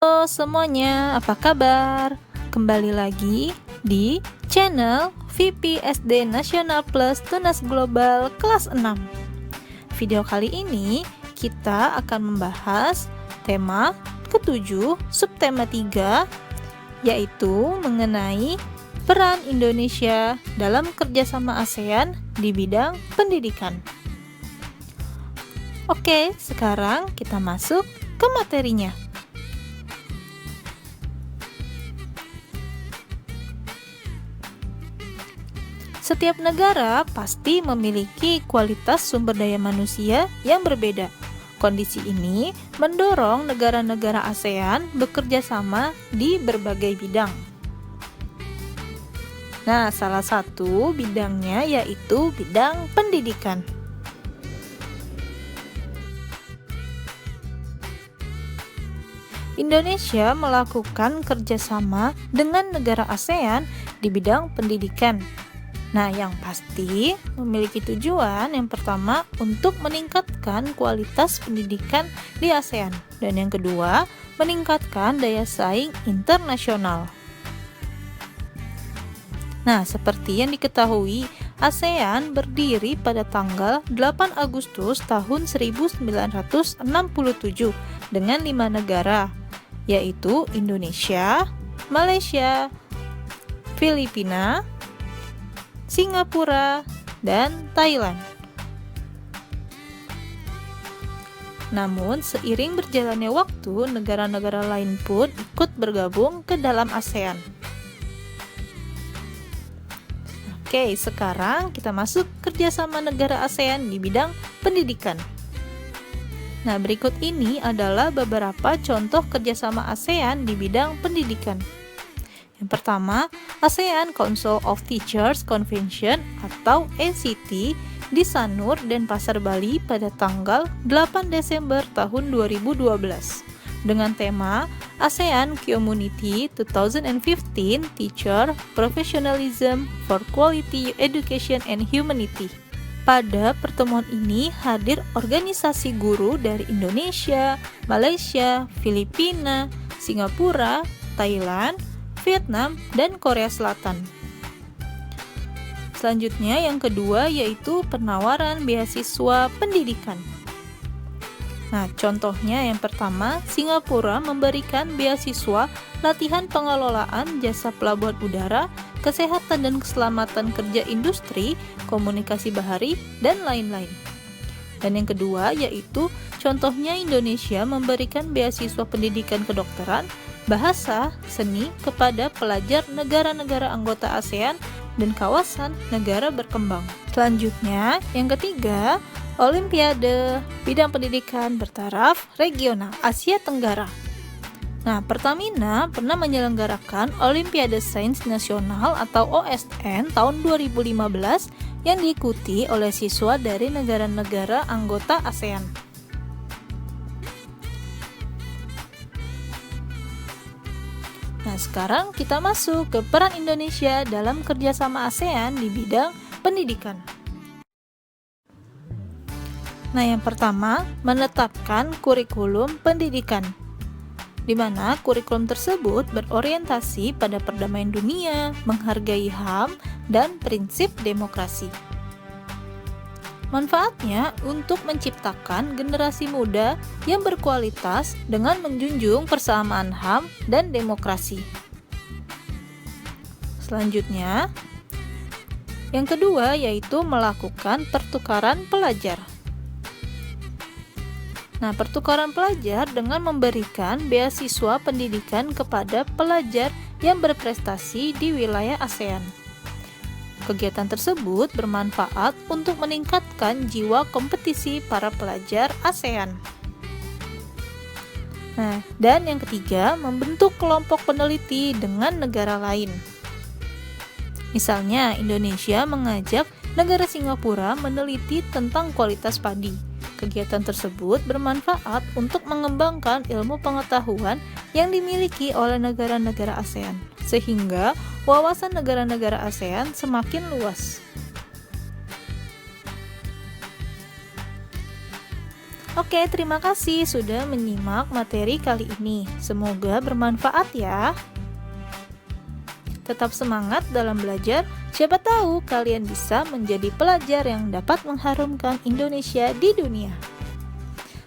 Halo semuanya, apa kabar? Kembali lagi di channel VPSD Nasional Plus Tunas Global kelas 6. Video kali ini kita akan membahas tema ke-7 subtema 3, yaitu mengenai peran Indonesia dalam kerjasama ASEAN di bidang pendidikan. Oke, sekarang kita masuk ke materinya. Setiap negara pasti memiliki kualitas sumber daya manusia yang berbeda. Kondisi ini mendorong negara-negara ASEAN bekerja sama di berbagai bidang. Nah, salah satu bidangnya yaitu bidang pendidikan. Indonesia melakukan kerjasama dengan negara ASEAN di bidang pendidikan. Nah, yang pasti memiliki tujuan yang pertama untuk meningkatkan kualitas pendidikan di ASEAN, dan yang kedua meningkatkan daya saing internasional. Nah, seperti yang diketahui, ASEAN berdiri pada tanggal 8 Agustus tahun 1967 dengan 5 negara, yaitu Indonesia, Malaysia, Filipina, Singapura, dan Thailand. Namun, seiring berjalannya waktu, negara-negara lain pun ikut bergabung ke dalam ASEAN. Oke, sekarang kita masuk kerjasama negara ASEAN di bidang pendidikan. Nah, berikut ini adalah beberapa contoh kerjasama ASEAN di bidang pendidikan. Yang pertama, ASEAN Council of Teachers Convention atau ACT di Sanur, Denpasar, Bali pada tanggal 8 Desember tahun 2012 dengan tema ASEAN Community 2015 Teacher Professionalism for Quality Education and Humanity. Pada pertemuan ini hadir organisasi guru dari Indonesia, Malaysia, Filipina, Singapura, Thailand, Vietnam, dan Korea Selatan. Selanjutnya yang kedua yaitu penawaran beasiswa pendidikan. Nah, contohnya yang pertama, Singapura memberikan beasiswa latihan pengelolaan jasa pelabuhan udara, kesehatan dan keselamatan kerja industri, komunikasi bahari, dan lain-lain. Dan yang kedua yaitu contohnya Indonesia memberikan beasiswa pendidikan kedokteran, bahasa, seni kepada pelajar negara-negara anggota ASEAN dan kawasan negara berkembang. Selanjutnya, yang ketiga, Olimpiade bidang pendidikan bertaraf regional Asia Tenggara. Nah, Pertamina pernah menyelenggarakan Olimpiade Sains Nasional atau OSN tahun 2015 yang diikuti oleh siswa dari negara-negara anggota ASEAN. Nah, sekarang kita masuk ke peran Indonesia dalam kerjasama ASEAN di bidang pendidikan. Nah, yang pertama, menetapkan kurikulum pendidikan, di mana kurikulum tersebut berorientasi pada perdamaian dunia, menghargai HAM, dan prinsip demokrasi. Manfaatnya untuk menciptakan generasi muda yang berkualitas dengan menjunjung persamaan HAM dan demokrasi. Selanjutnya, yang kedua yaitu melakukan pertukaran pelajar. Nah, pertukaran pelajar dengan memberikan beasiswa pendidikan kepada pelajar yang berprestasi di wilayah ASEAN. Kegiatan tersebut bermanfaat untuk meningkatkan jiwa kompetisi para pelajar ASEAN. Nah, dan yang ketiga, membentuk kelompok peneliti dengan negara lain. Misalnya, Indonesia mengajak negara Singapura meneliti tentang kualitas padi. Kegiatan tersebut bermanfaat untuk mengembangkan ilmu pengetahuan yang dimiliki oleh negara-negara ASEAN, sehingga wawasan negara-negara ASEAN semakin luas. Oke, terima kasih sudah menyimak materi kali ini. Semoga bermanfaat ya. Tetap semangat dalam belajar, siapa tahu kalian bisa menjadi pelajar yang dapat mengharumkan Indonesia di dunia.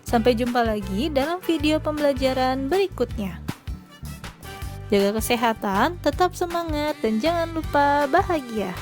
Sampai jumpa lagi dalam video pembelajaran berikutnya. Jaga kesehatan, tetap semangat, dan jangan lupa bahagia.